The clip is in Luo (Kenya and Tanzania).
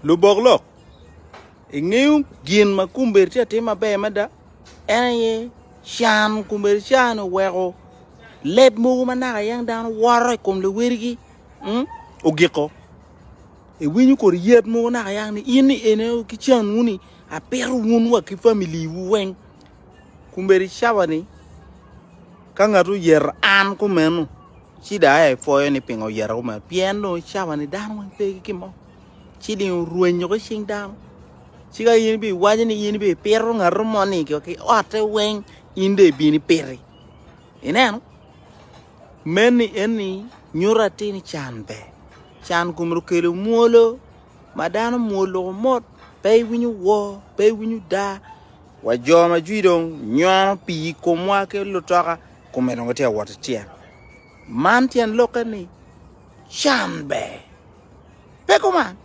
Ka-Bokolok. Ingeu gin ma kumber tia tema be mada. Ene shan kumber shan oweko. Leb mo manaka yang dan waro kom le werigi. Ogeko. E winyu ko yet mo na yang ni ini ene ki chan muni a peru munwa ki family wen. Kumber shabani. Kangatu yer an ko menu. Chida ay foyo ni pingo yer ko men. Piano shabani dan wan pe ki mo. Chidi ruenyo ko sing dan. Chiga yin bi wajani yin bi peru ngarumoni ki ote wen inde bi ni peri. Ene meni eni nyurati ni chanbe. Chan kumru kele muolo. Madana muolo mot. Pay winyu wo. Pay winyu da. Wajoma juidong. Nyon pi kumwa ke lutoka. Kumenongo tia watatia. Mantian loka ni. Chanbe. Peko man.